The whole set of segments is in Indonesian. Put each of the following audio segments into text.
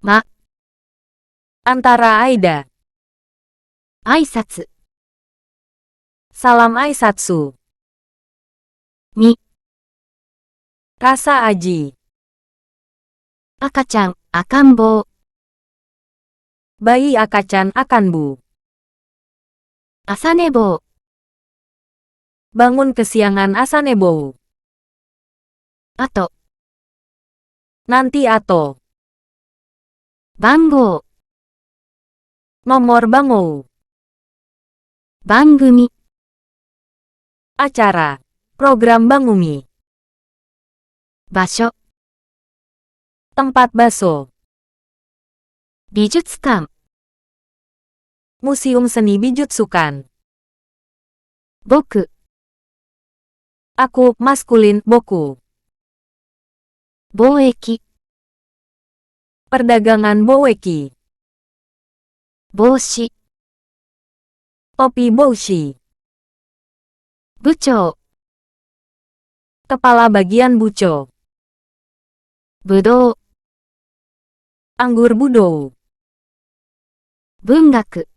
ま、Antara Aida. 挨拶、 Salam Aisatsu. に、 Rasa aji. 赤ちゃん、赤ん坊、 Bayi akacan akanbu. 朝寝坊、 Bangun kesiangan asanebo. あと、 Nanti atau. 番号、 Nomor bango. 番組、 Acara. Program bangumi. 場所、 Tempat baso. 美術館、 Museum seni bijutsukan. 僕、 Aku, maskulin, boku. 貿易、 Perdagangan boeki. 帽子、 Topi boushi. 部長、 Kepala bagian buco. ぶどう、 Anggur budou. 文学、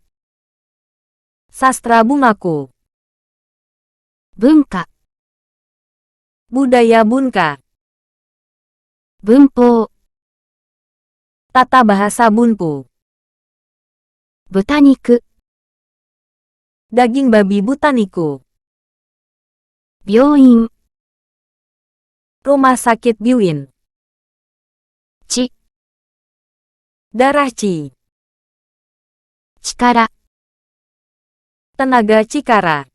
Sastra bungaku. 文化、 Budaya bunka. 文法、 Tata bahasa bunpu. 豚肉、 Daging babi butaniku. 病院、 Rumah sakit biuin. 血、 Darah ci. 力、 Tenaga Cikara.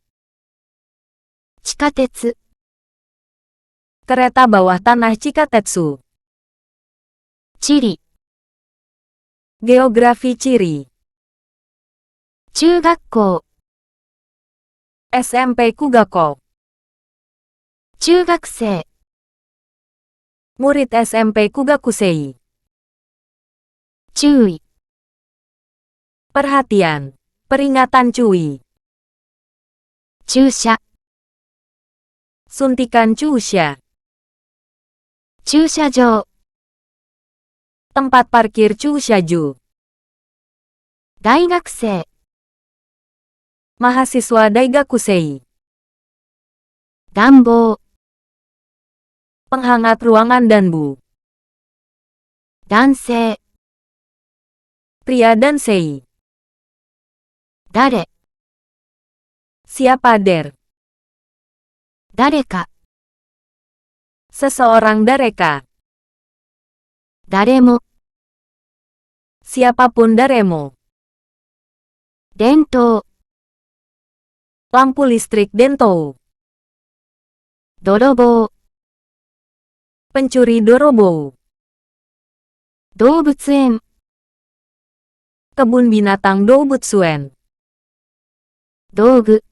地下鉄、 Kereta bawah tanah Cikatetsu. 地理、 Geografi ciri. 中学校、 SMP Kugako. 中学生、 Murid SMP Kugakusei. 注意、 Perhatian. Peringatan cui. 注射、 Suntikan cusya. 駐車場、 Tempat parkir cusyaju. 大学生、 Mahasiswa Daigakusei. 暖房、 Penghangat ruangan danbu. 男性、 Pria dan sei. 誰、 Siapa der? 誰か、 Seseorang dareka. 誰も、 Siapapun daremo. 電灯、 Lampu listrik dento. 泥棒、 Pencuri dorobo. 動物園、 Kebun binatang Doubutsuen. 道具、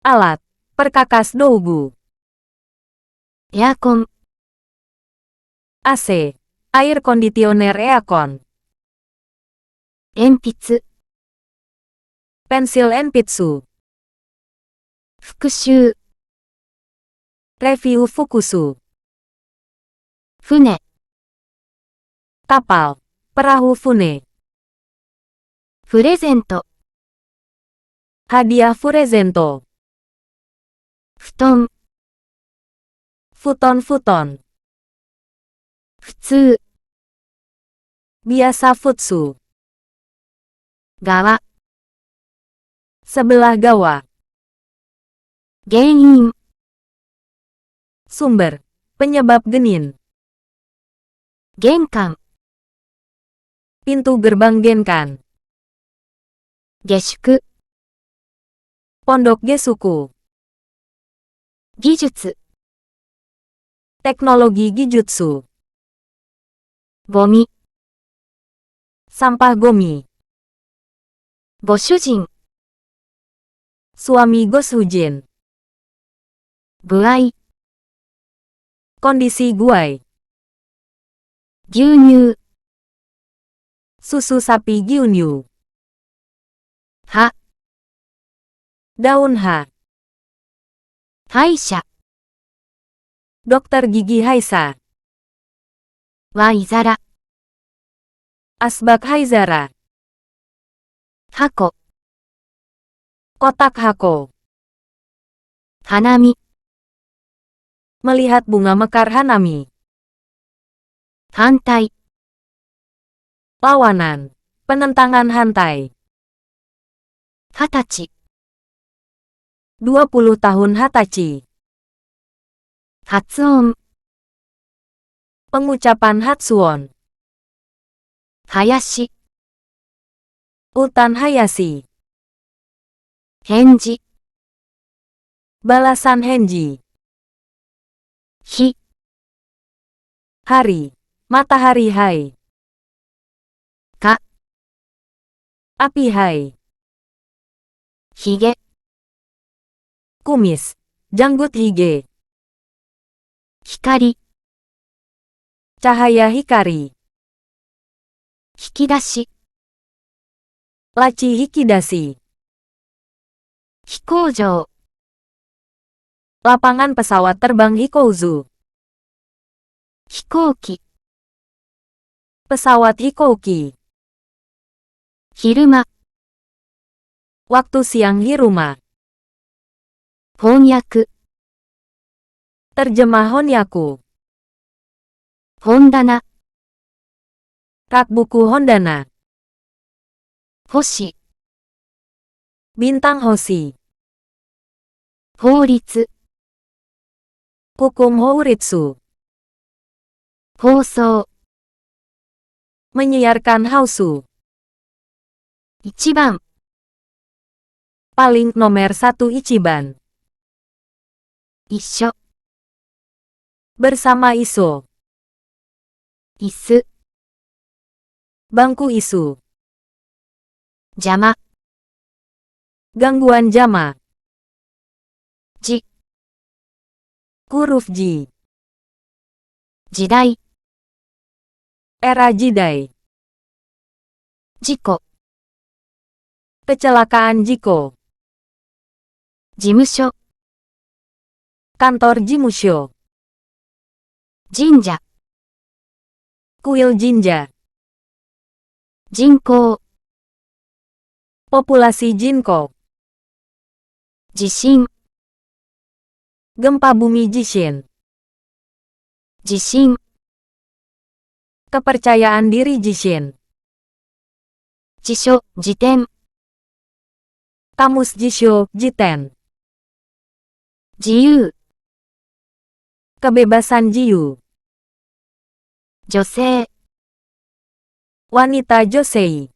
Alat. Perkakas doubu. エアコン、 AC. Air conditioner aircon. 鉛筆、 Pensil enpitsu. 復習、 Review fukusu. 船、 Kapal. Perahu fune. プレゼント、 Hadiah furezento. 布団、 Futon-futon. 普通、 Biasa futsu. 側、 Sebelah gawa. 原因、 Sumber. Penyebab genin. 玄関、 Pintu gerbang genkan. 下宿、 Pondok gesuku. 技術、 Teknologi gijutsu. ゴミ、 Sampah gomi. ご主人、 Suami goshujin. 部合、 Kondisi guai. 牛乳、 Susu sapi giunyu. 歯、 Daun ha. 歯医者、 Dokter gigi Haisa. はいざら、Asbak Haizara. 箱、 Kotak Hako. 花見、 Melihat bunga mekar Hanami. 反対、 Lawanan. Penentangan Hantai. 20歳、 20 tahun Hatachi. 発音、 Pengucapan Hatsuon. 林、 Utan Hayashi. 返事、 Balasan Henji. 日、 Hari. Matahari Hai. か、 Api Hai. ひげ、 Kumis. Janggut Hige. 光、 Cahaya Hikari. 引き出し、 Laci Hikidasi. 飛行場、 Lapangan pesawat terbang Hikouzu. 飛行機、 Pesawat Hikouki. 昼間、 Waktu siang Hiruma. 翻訳、 Terjemah Honyaku. 本棚、 Rak buku Hondana. 星、 Bintang Hoshi. 法律、 Hukum Houritsu. 放送、 Menyiarkan Hausu. 一番、 Paling nomor 1 Ichiban. 一緒、 Bersama Iso. 椅子、 Bangku isu. 邪魔、 Gangguan jama. じ、 Huruf Ji. 時代、 Era Jidai. 事故、 Kecelakaan Jiko. 事務所、 Kantor Jimusho. 神社、 Kuil Jinja. 人口、 Populasi Jinko. 地震、 Gempa bumi Jishin. 地震、 Kepercayaan diri Jishin. 辞書、辞典、 Kamus Jisho, Jiten. 自由、 Kebebasan Jiu. 女性、 Wanita Josei.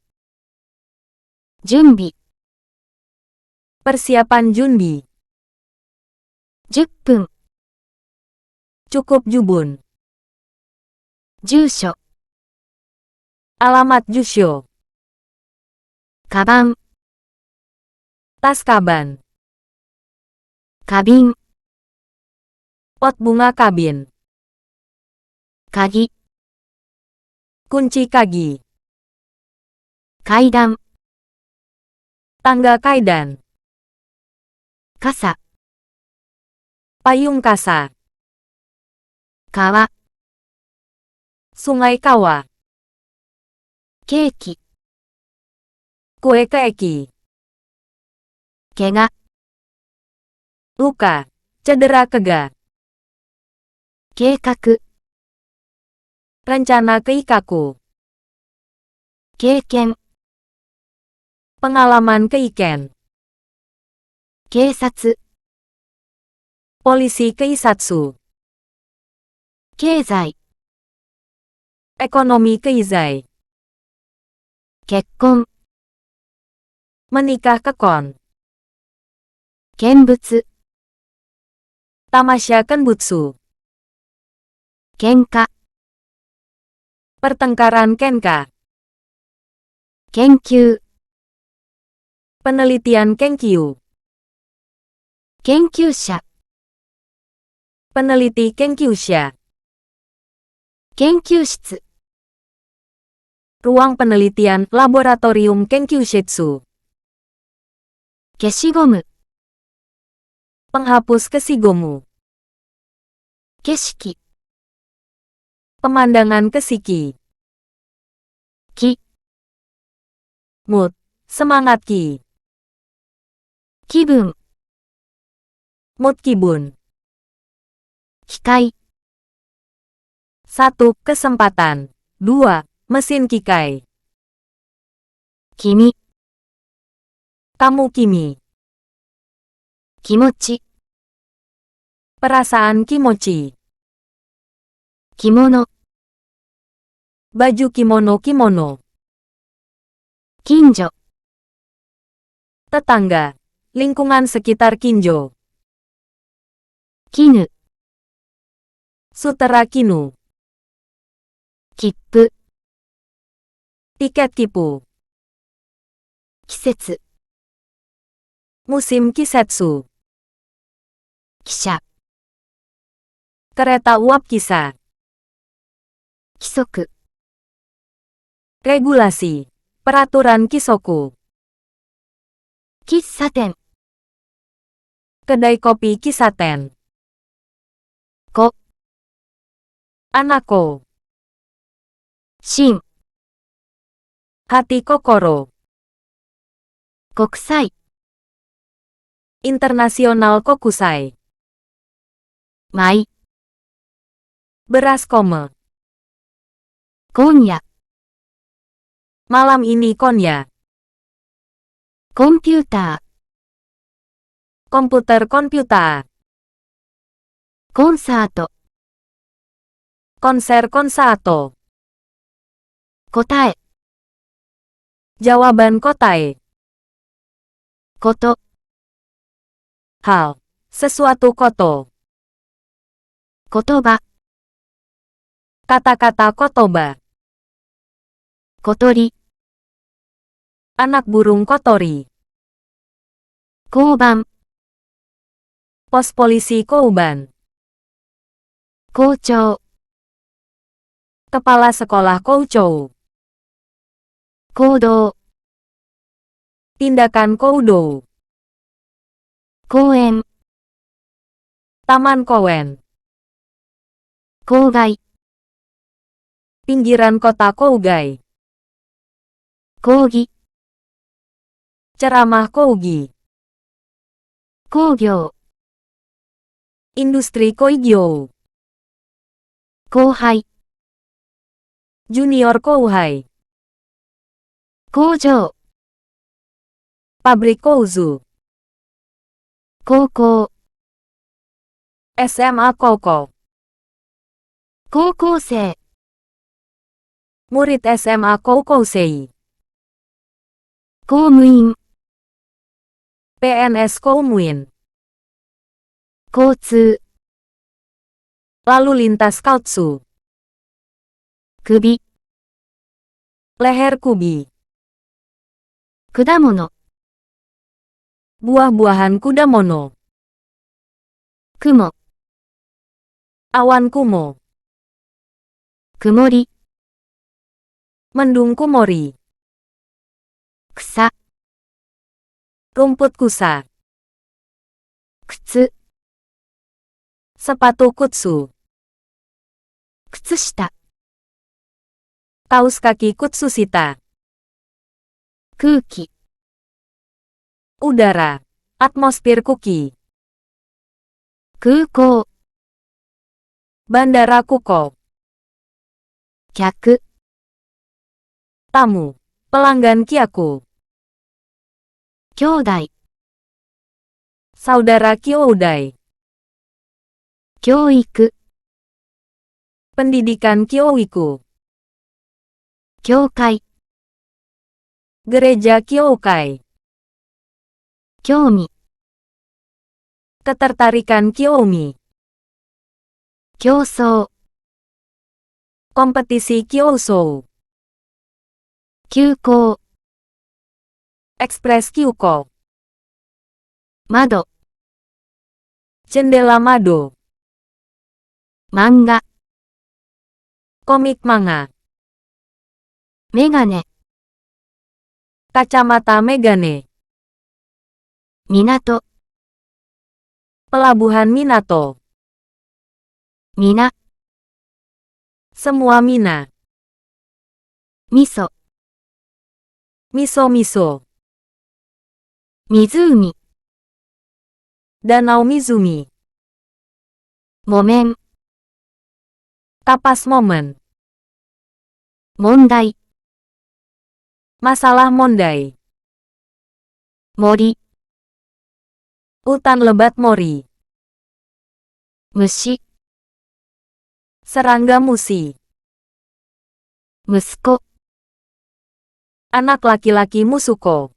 準備、 Persiapan Junbi. 10分、 Cukup Jubun. 住所、 Alamat Jusho. カバン、 Tas kaban. 花瓶、 Pot bunga kabin. 鍵、 Kunci kagi. 階段、 Tangga kaidan. 傘、 Payung kasa. 川、 Sungai Kawa. ケーキ、 Kue keeki. 怪我、 Luka. Cedera kega. 計画、 Rencana keikaku. 経験、 Pengalaman keiken. 警察、 Polisi keisatsu. 経済、 Ekonomi keizai. 結婚、 Menikah kekon. 見物、 Tamasya kenbutsu. 喧嘩、 Pertengkaran kenka. 研究、 Penelitian kenkyu. 研究者、 Peneliti kenkyusha. 研究室、 Ruang penelitian laboratorium kenkyushitsu. 消しゴム、 Penghapus kesigomu. 景色、 Pemandangan kesiki. き、 mood, semangat ki, 気分、 mood kibun, 機械、 1. Kesempatan, 2. Mesin kikai, 君、 kamu kimi, 気持ち、 perasaan kimochi, 着物、 baju kimono, 近所、 tetangga, lingkungan sekitar Kinjo, 絹、 sutera kinu, 切符、 tiket kipu, 季節、 musim kisetsu, 汽車、 kereta uap kisah, 規則、 regulasi, peraturan kisoku, 喫茶店、 kedai kopi kisaten, 子、 anako, 新、 hati kokoro, 国際、 internasional kokusai, 米、 beras kome, 今夜、 malam ini konya, コンピュータ komputer komputer, ー、コンサート、 konser konsato, 答え、 jawaban kotae, こと、 hal, sesuatu koto, 言葉、 kata-kata kotoba, 小鳥、 anak burung kotori, 交番、 pos polisi kouban, 校長、 kepala sekolah kouchou, 行動、 tindakan koudo, 公園、 taman kowen, 郊外、 pinggiran kota kougai, 講義、 ceramah kougi, 工業、 industri koigyo, 後輩、 junior kouhai, 工場、 pabrik kouzu, 高校、 SMA koko, 高校生、 murid SMA koukousei, 公務員、 PNS koumuin, 交通、 lalu lintas kautsu, 首、 leher kubi, 果物、 buah-buahan kudamono, 雲、 awan kumo, 曇り、 mendung kumori, 草、 rumput kusa, 靴、 sepatu kutsu, 靴下、 kaus kaki kutsusita, 空気、 udara, atmosfer kuki, 空港、 bandara kuko, 客、 tamu, pelanggan kiaku, 兄弟、 saudara kyoudai, 教育、 pendidikan kyoiku, 教会、 gereja kyokai, 興味、 ketertarikan kyoumi, 競争、 kompetisi kyosou, 急行、 ekspres kyuko, 窓、 jendela mado, 漫画、 komik manga, メガネ、 kacamata megane, 港、 pelabuhan Minato, みな、 semua mina, 味噌、Miso-miso. 湖、 Danau Mizumi. 木綿、 Kapas momen. 問題、 Masalah mondai. 森、 Hutan lebat mori. 虫、 Serangga musi. 息子、 Anak laki-laki Musuko.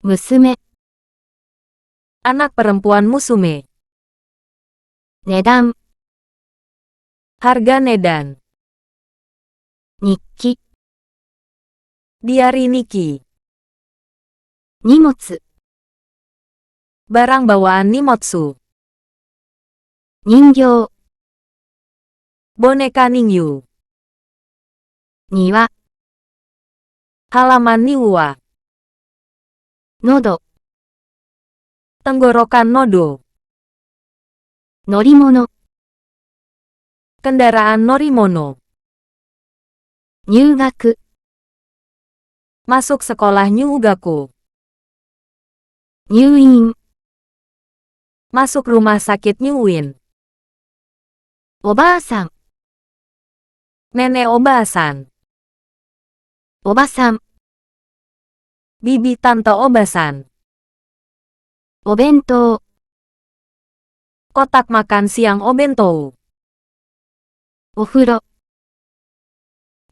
娘、 Anak perempuan Musume. 値段、 Harga Nedan. 日記、 Diari Niki. 荷物、 Barang bawaan Nimotsu. 人形、 Boneka Ningyu. 庭、 Halaman Niwa. 喉、 Tenggorokan Nodo. 乗り物、 Kendaraan Norimono. 入学、 Masuk sekolah Nyugaku. 入院、 Masuk rumah sakit Nyuwin. おばあさん、 Nenek Obasan. おばさん、 Bibi Tante Obasan. お弁当、 Kotak makan siang Obento. お風呂、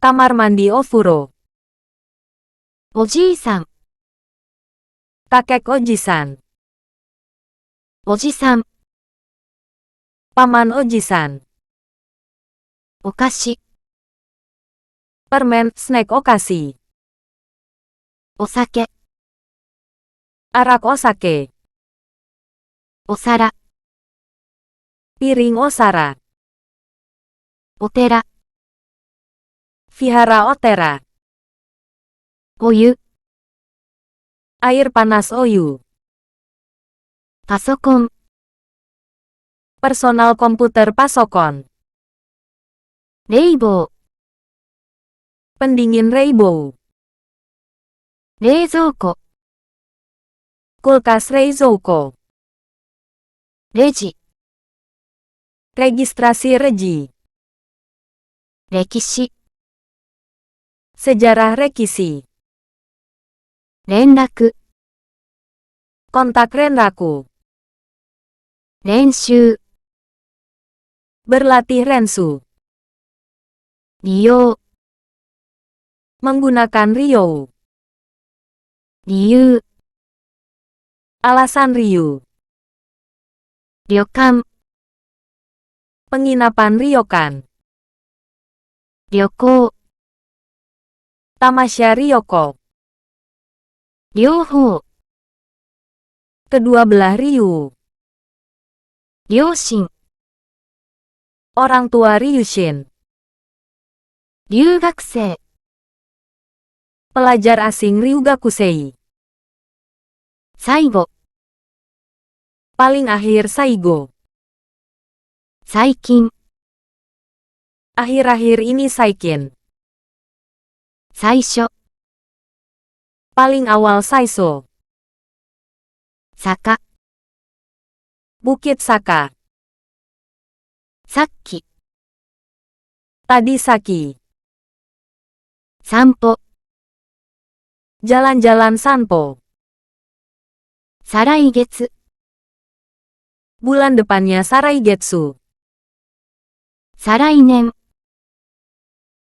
Kamar mandi Ofuro. おじいさん、 Kakek Ojisan. おじさん、 Paman Ojisan. お菓子、 Permen snack okasi. お酒、 Arak osake. お皿、 Piring osara. お寺、 Vihara otera. お湯、 Air panas oyu. パソコン、 Personal komputer pasokon. レイボー、 Pendingin Rainbow. 冷蔵庫、 Kulkas Reizouko. レジ、 Registrasi Reji. 歴史、 Sejarah Rekisi. 連絡、 Kontak Renraku. 練習、 Berlatih Rensu. 利用、 Menggunakan Ryo. 理由、 Alasan Ryu. 旅館、 Penginapan Ryokan. 旅行、 Tamasya Ryoko. 両方、 Kedua belah Ryu. 両親、 Orang tua Ryushin. 留学生、 Pelajar asing Ryugakusei. 最後、 Paling akhir Saigo. 最近、 Akhir-akhir ini Saikin. 最初、 Paling awal Saiso. 坂、 Bukit Saka. さっき、 Tadi Saki. 散歩、 Jalan-jalan Sanpo. 再来月、 Bulan depannya Saraigetsu. 再来年、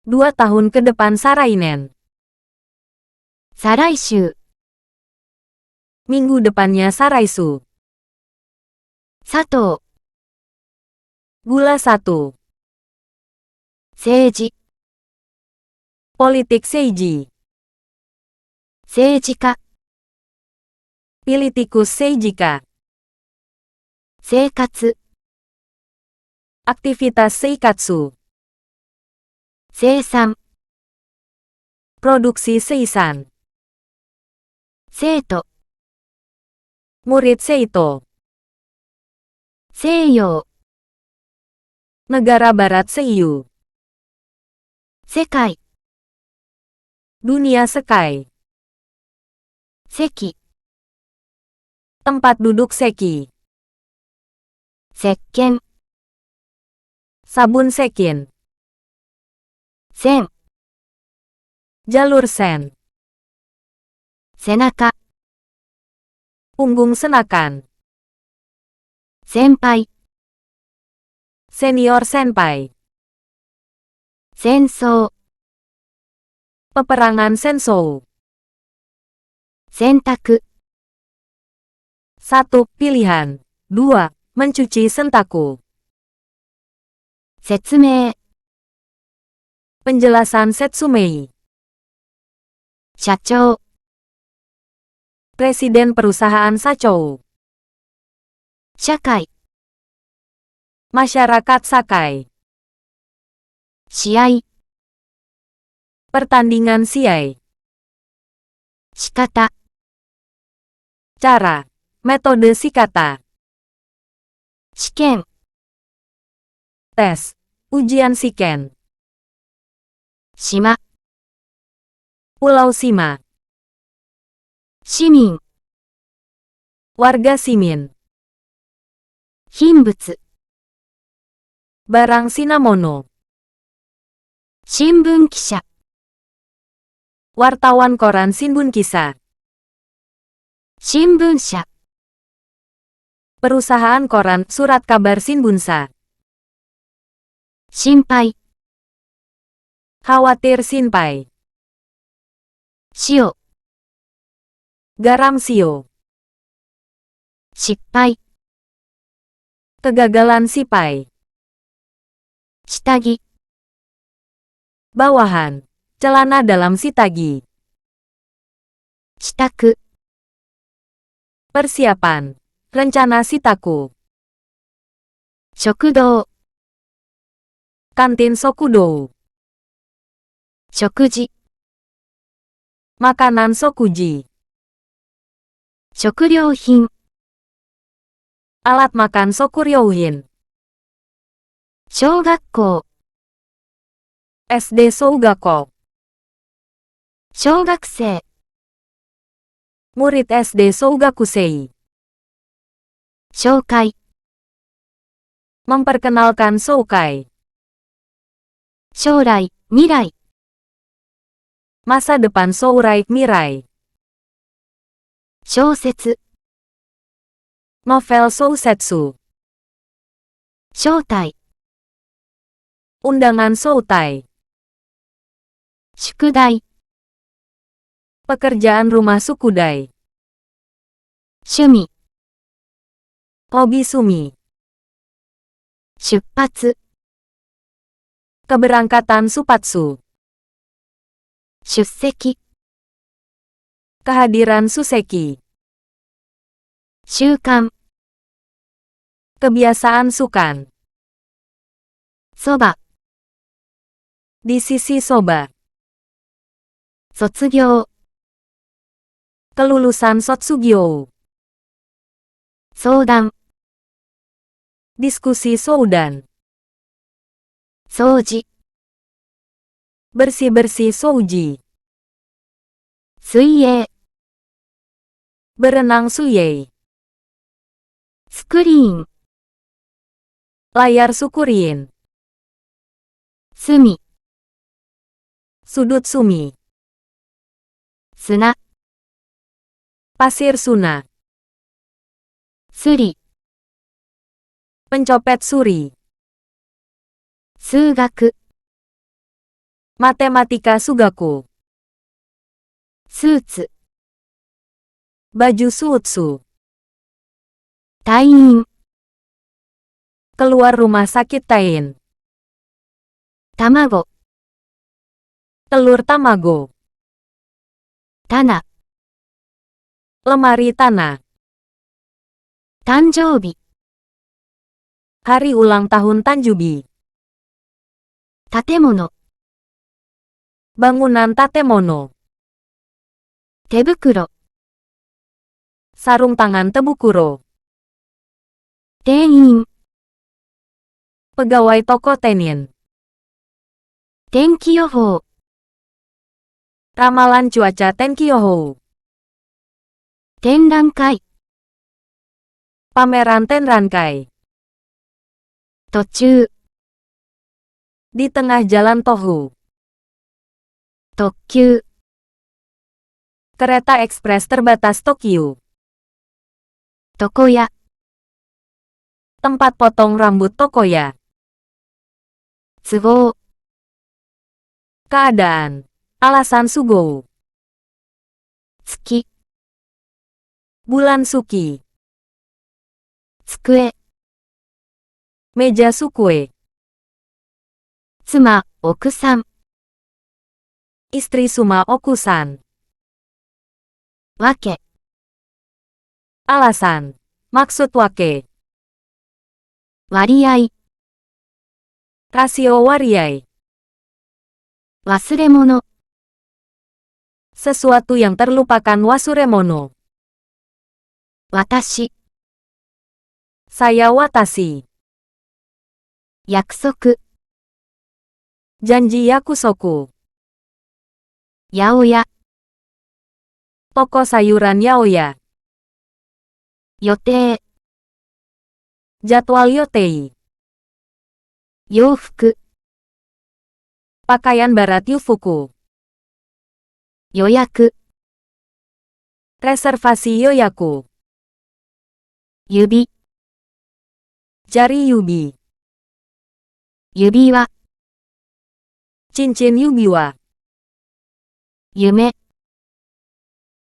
2 tahun ke depan Sarainen. 再来週、 Minggu depannya Saraisu. 佐藤、 Gula 1. 政治、 Politik Seiji. 政治家、 Politikus Seijika. 生活、 Aktivitas Seikatsu. 生産、 Produksi Seisan. 生徒、 Murid Seito. 西洋、 Negara Barat Seiyu. 世界、Dunia Sekai. 席、 Tempat duduk Seki. 石鹸、 Sabun Sekin. 線、 Jalur Sen. 背中、 Punggung senakan. 先輩、 Senior Senpai. 戦争、 Peperangan Sensou. 洗濯、 1. Pilihan. 2. Mencuci sentaku. 説明、 Penjelasan Setsumei. 社長、 Presiden Perusahaan Sachou. 社会、 Masyarakat Sakai. 試合、 Pertandingan siai. 仕方、 Cara. Metode Shikata. 試験、 Tes. Ujian Shiken. 島、 Pulau Sima. 市民、 Warga Simin. 品物、 Barang Sinamono. 新聞記者、 Wartawan koran Shinbun Kisah. 新聞社、 Perusahaan koran Surat Kabar Shinbunsa. 心配、 Khawatir Shinpai. 塩、 Garam Sio. 失敗、 Kegagalan Sipai. 下着、 Bawahan. Celana dalam sitagi. 支度、 Persiapan. Rencana Sitaku. 食堂、 Kantin Sokudou. 食事、 Makanan Sokuji. 食料品、 Alat makan Sokuryouhin. 小学校、 SD Sougako. 小学生、 Murid SD Sougakusei. 紹介、 Memperkenalkan Soukai. 将来、未来、 Masa depan Sourai Mirai. 小説、 Novel Sousetsu. 招待、 Undangan Soutai. 宿題、 Pekerjaan rumah Sukudai. 趣味、 Hobi Sumi. 出発、 Keberangkatan Supatsu. 出席、 Kehadiran Suseki. 習慣、 Kebiasaan Sukan. そば、 Di sisi soba. 卒業、 Kelulusan Sotsugyo. 相談、 Diskusi Soudan. 掃除、 Bersih-bersih Souji. 水泳、 Berenang Suyei. スクリーン、 Layar Sukurin. 隅、 Sudut Sumi. 砂、 Pasir Suna. スリ、 Pencopet Suri. 数学、 Matematika Sugaku. スーツ、 Baju Suutsu. 退院、 Keluar rumah sakit Tain. 卵、 Telur Tamago. 棚、 Lemari tanah. 誕生日、 Hari ulang tahun Tanjubi. 建物、 Bangunan Tatemono. 手袋、 Sarung tangan Tebukuro. 店員、 Pegawai toko Tenin. 天気予報、Ramalan cuaca Tenkyoho. 展覧会、 Pameran Tenrankai. 途中、 Di tengah jalan Toho. 特急、 Kereta ekspres terbatas Tokyo. 床屋、 Tempat potong rambut Tokoya. 都合、 Keadaan. Alasan Sugo. 月、 Bulan Suki. 机、 Meja Sukue. 妻、奥さん、 Istri Suma Okusan. わけ、 Alasan. Maksud wake. 割合、 Rasio wariai. 忘れ物、 Sesuatu yang terlupakan wasuremono. 私、 Saya watashi. 約束、 Janji yakusoku. 八百屋、 Toko sayuran yaoya. 予定、 Jadwal yotei. 洋服、 Pakaian barat yufuku. 予約、 Reservasi yoyaku. 指、 Jari yubi. 指輪、 Cincin yubiwa. 夢、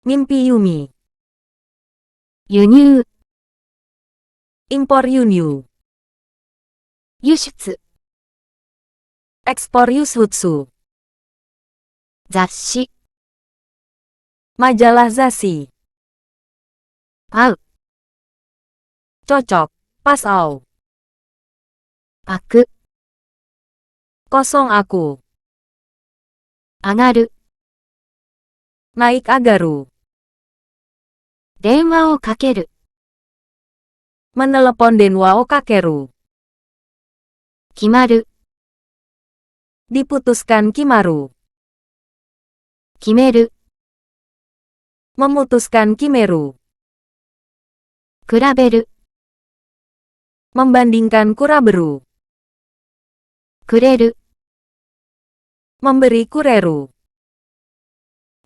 Mimpi yumi. 輸入、 Impor yunyu. 輸出、 Ekspor yushutsu. 雑誌、 Majalah zashi. 合う、 Cocok. Pas au. 開く、 Kosong aku. 上がる、 Naik agaru. 電話をかける、 Menelepon denwa o kakeru. 決まる、 Diputuskan kimaru. 決める、 Memutuskan kimeru. 比べる、 Membandingkan kuraberu. くれる、 Memberi kureru.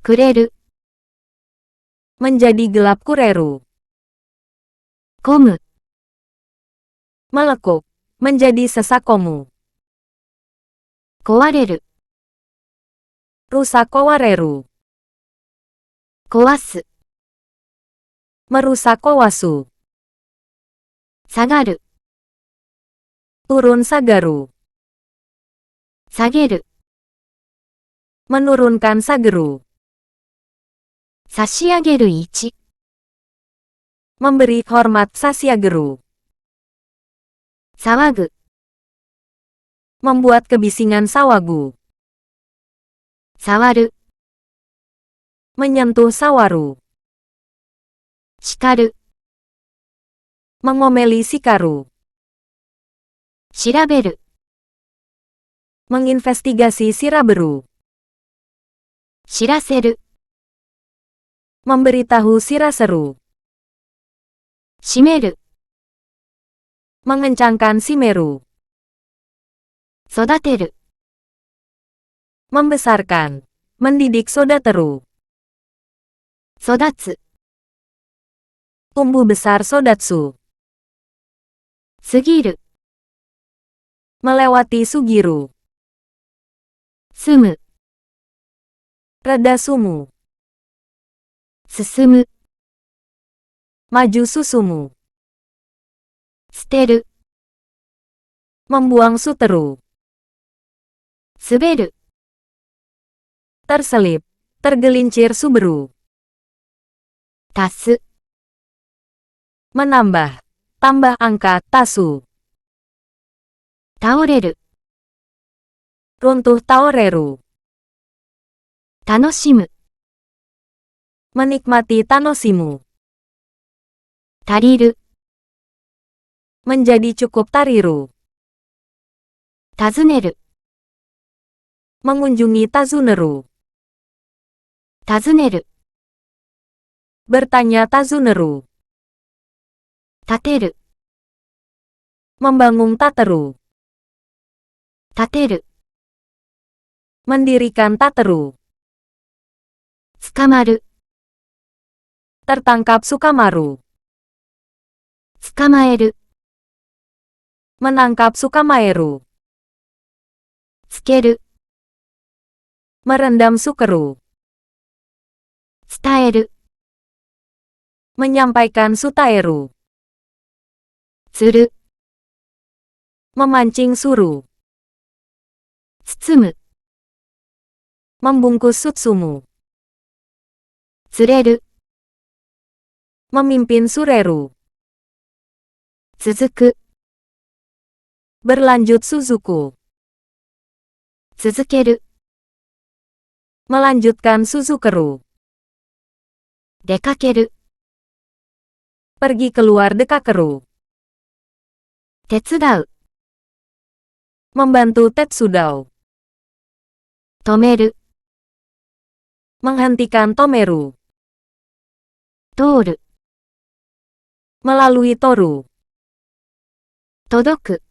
くれる、 Menjadi gelap kureru. 混む、 Melekuk. Menjadi sesakomu. 壊れる、 Rusak kowareru. 壊す、 Merusak kowasu. 下がる、 Turun sagaru. 下げる、 Menurunkan sageru. 差し上げる位置、 Memberi hormat sasiageru. 騒ぐ、 Membuat kebisingan sawagu. 触る、 Menyentuh sawaru. 叱る、 Mengomeli sikaru. 調べる、 Menginvestigasi siraberu. 知らせる、 Memberitahu siraseru. 閉める、 Mengencangkan simeru. 育てる、 Membesarkan. Mendidik sodateru. 育つ、 Tumbuh besar sodatsu. 過ぎる、 Melewati sugiru. 住む、 Reda sumu. 進む、 Maju susumu. 捨てる、 Membuang suteru. 滑る、 Terselip. Tergelincir suberu. 足す、 Menambah. Tambah angka tasu. 倒れる、 Runtuh taoreru. 楽しむ、 Menikmati tanosimu. 足りる、 Menjadi cukup tariru. 尋ねる、 Mengunjungi tazuneru. 尋ねる、 bertanya tazuneru, 立てる、 membangun tateru, 立てる、 mendirikan tateru, 捕まる、 tertangkap Sukamaru, 捕まえる、 menangkap Sukamaeru, つける、 merendam Sukeru, 伝える、 menyampaikan Sutaeru, 釣る、 memancing Suru, 包む、 membungkus Sutsumu, 釣れる、 memimpin Sureru, 続く、 berlanjut Suzuku, 続ける、 melanjutkan Suzukeru, 出かける、 pergi keluar Dekakeru, 手伝う、 membantu Tetsudau, 止める、 menghentikan Tomeru, 通る、 melalui Toru, 届く、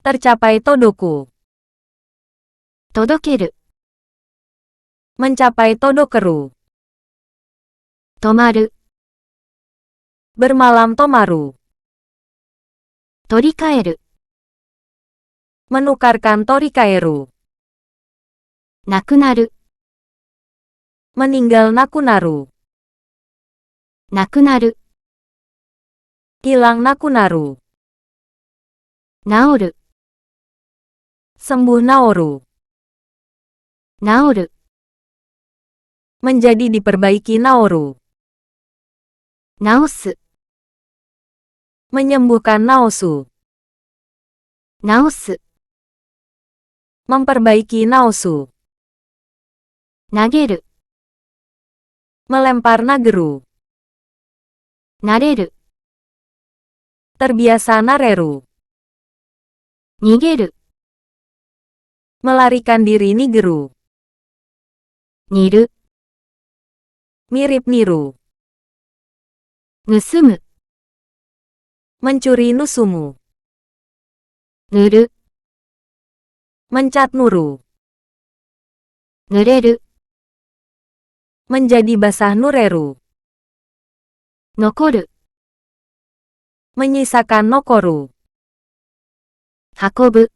tercapai Todoku, 届ける、 mencapai Todokeru, 止まる、 bermalam Tomaru, 取り替える、 menukarkan Torikaeru, なくなる、 meninggal Nakunaru, なくなる、 hilang Nakunaru, 治る、 sembuh Naoru, 治る、 menjadi diperbaiki Naoru, 治す、 menyembuhkan Naosu, 治す、 memperbaiki Naosu, 投げる、 melempar Nageru, 慣れる、 terbiasa Nareru, 逃げる、 melarikan diri Nigeru, 煮る、 mirip niru, 盗む、 mencuri Nusumu, 塗る、 mencat Nuru, 濡れる、 menjadi basah Nureru, 残る、 menyisakan Nokoru, 運ぶ、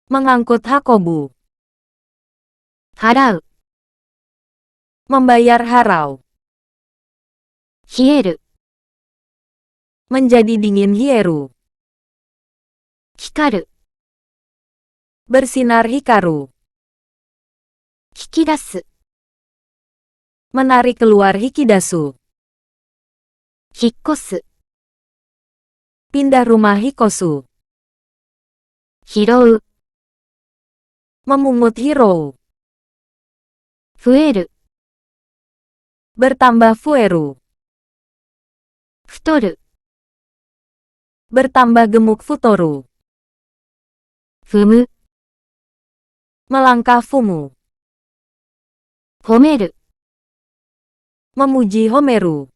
mengangkut Hakobu, 払う、 membayar harau, 冷える、 menjadi dingin Hieru, 光る、 bersinar Hikaru, 引き出す、 menarik keluar Hikidasu, 引っ越す、 pindah rumah Hikosu, 拾う、 memungut Hirou, 増える、 bertambah Fueru, 太る、 bertambah gemuk Futoru, 踏む、 melangkah Fumu, 褒める、 memuji Homeru,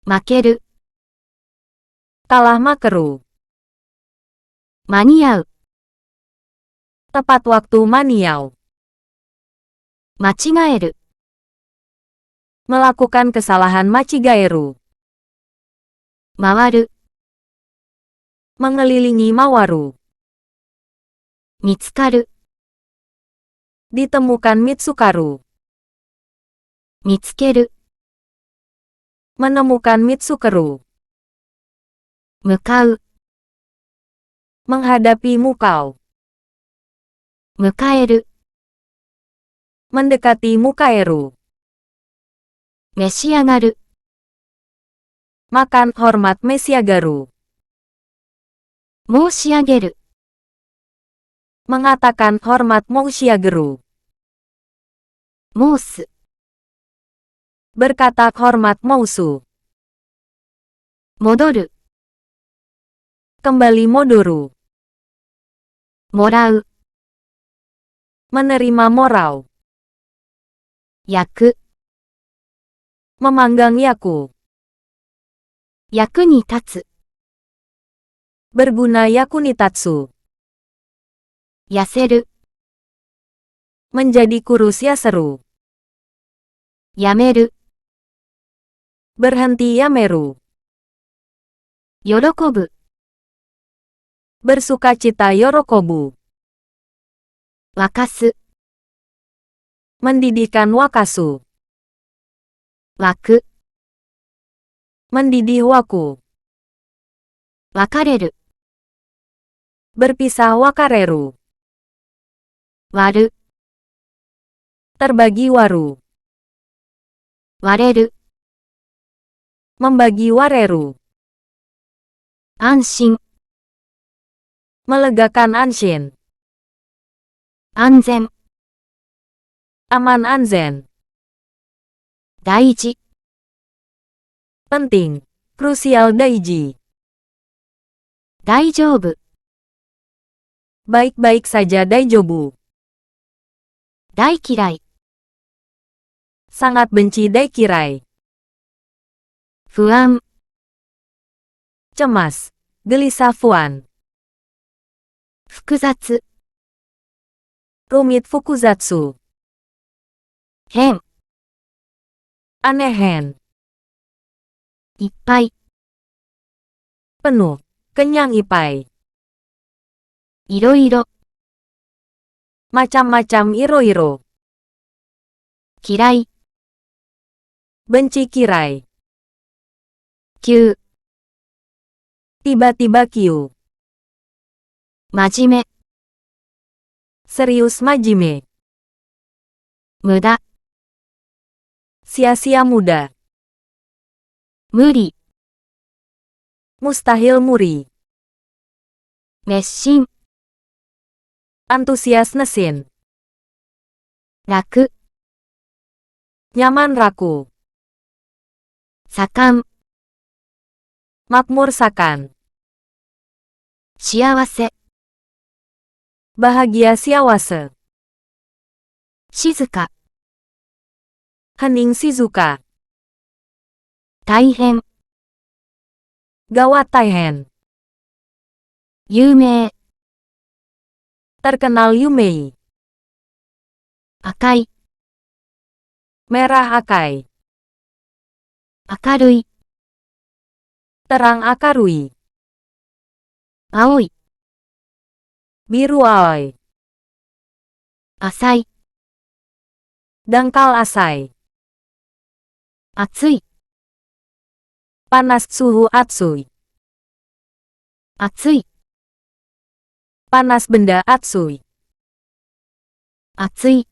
負ける、 kalah Makeru, 間に合う、 tepat waktu Maniau, 間違える、 melakukan kesalahan Machigaeru, 回る、 mengelilingi Mawaru, 見つかる、 ditemukan Mitsukaru, 見つける、 menemukan Mitsukeru, 向かう、 menghadapi Mukau, 迎える、 mendekati Mukaeru, 召し上がる、 makan hormat Mesiagaru, 申し上げる、 mengatakan hormat Moushiageru, 申す、 berkata hormat Mousu, 戻る、 kembali Modoru, もらう、 menerima Morau, 役、 memanggang yaku, 役に立つ、 berguna yakunitatsu, 痩せる、 menjadi kurus ya seru, やめる、 berhenti ya meru, 喜ぶ、 bersukacita yorokobu, 沸かす、 mendidihkan wakasu, 湧く、 mendidih waku, 別れる、 berpisah wakareru, 割る、 terbagi waru, 割れる、 membagi wareru, 安心、 melegakan anshin, 安全、 aman anzen, 大事、 penting, krusial daiji, 大丈夫、 baik-baik saja daijobu, 大嫌い、 sangat benci daikirai, 不安、 cemas, gelisah fuan, 複雑、 rumit fukuzatsu, 変、 anehen, いっぱい、 penuh, kenyang ipai, いろいろ、 macam-macam iro-iro, 嫌い、 benci kirai, 急、 tiba-tiba kiu, 真面目、 serius majime, 無駄、 sia-sia muda, 無理、 mustahil muri, 熱心、 antusias nesin, 楽、 nyaman raku, 盛ん、 makmur sakan, 幸せ、 bahagia siawase, 静か、 hening shizuka, 大変、 gawat taihen, 有名、 terkenal yumei, 赤い、 merah akai, 明るい、 terang akarui, 青い、 biru aoi, 浅い、 dangkal asai, 熱い、 panas suhu atsui, 熱い、 panas benda atsui, 熱い、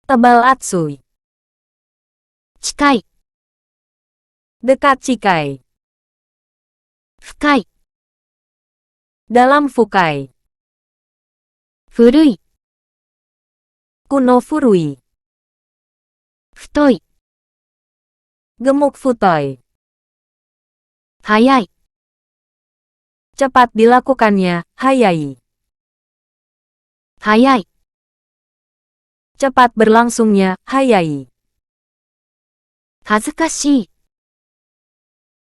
tebal atsui, 近い、 dekat cikai, 深い、 dalam fukai, 古い、 kuno furui, 太い、 gemuk futoi, 早い、 cepat dilakukannya, hayai, 早い、 cepat berlangsungnya, hayai, 恥ずかしい、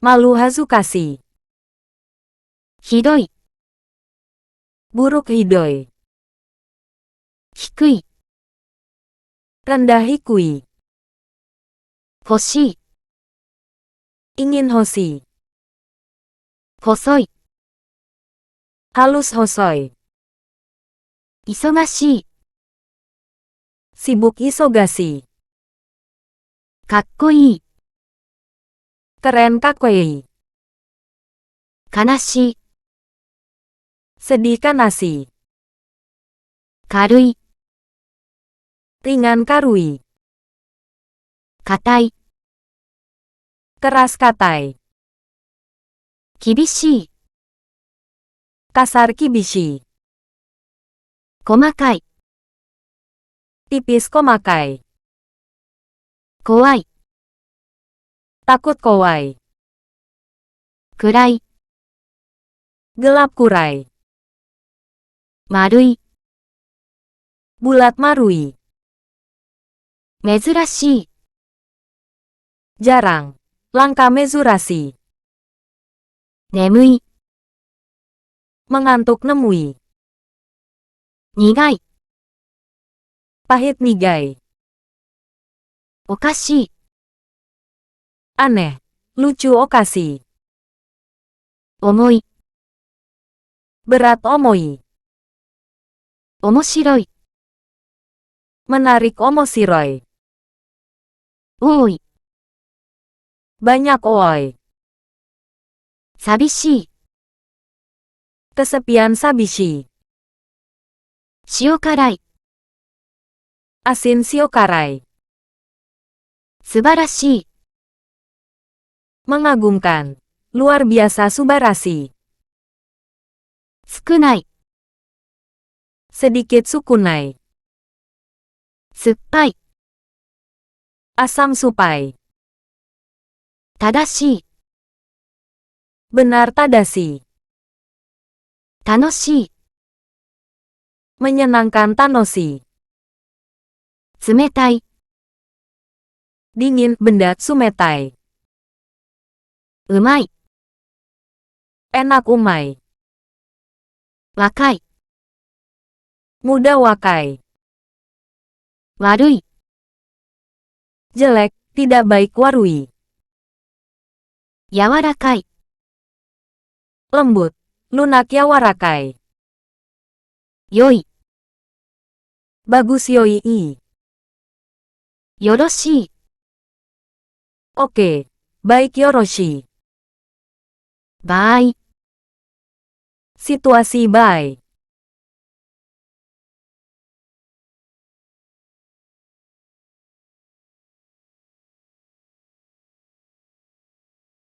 malu hazukasi, ひどい、 buruk hidoi, 低い、 rendah hikui, 欲しい、 ingin hosi, 細い、 halus hosoi, 忙しい、 sibuk isogasi, かっこいい、 keren kakwei, 悲しい、 sedih kanasi, 軽い、 ringan karui, 硬い、 keras katai, 厳しい、 kasar kibishi, 細かい、 tipis komakai, 怖い、 takut kowai, 暗い、 gelap kurai, 丸い、 bulat marui, 珍しい。 jarang, langka mezurasi, 眠い。 mengantuk nemui, 苦い。 pahit nigai, おかしい。 aneh, lucu okasi, 重い。 berat omoi, 面白い。 menarik omosiroi, 多い。 banyak oi, 寂しい。 kesepian sabishi, 塩辛い。 asin siokarai, 素晴らしい。 mengagumkan, luar biasa subarasi, 少ない。 sedikit sukunai, 酸っぱい。 asam supai, 正しい。 benar tadasi, 楽しい。 menyenangkan tanosi, 冷たい。 dingin benda sumetai, うまい。 enak umai, 若い。 muda wakai, 悪い。 jelek, tidak baik warui, 柔らかい。 lembut, lunak yawarakai, 良い。 bagus yoi i, よろしい。 oke, baik yoroshi, 場合。 situasi baik.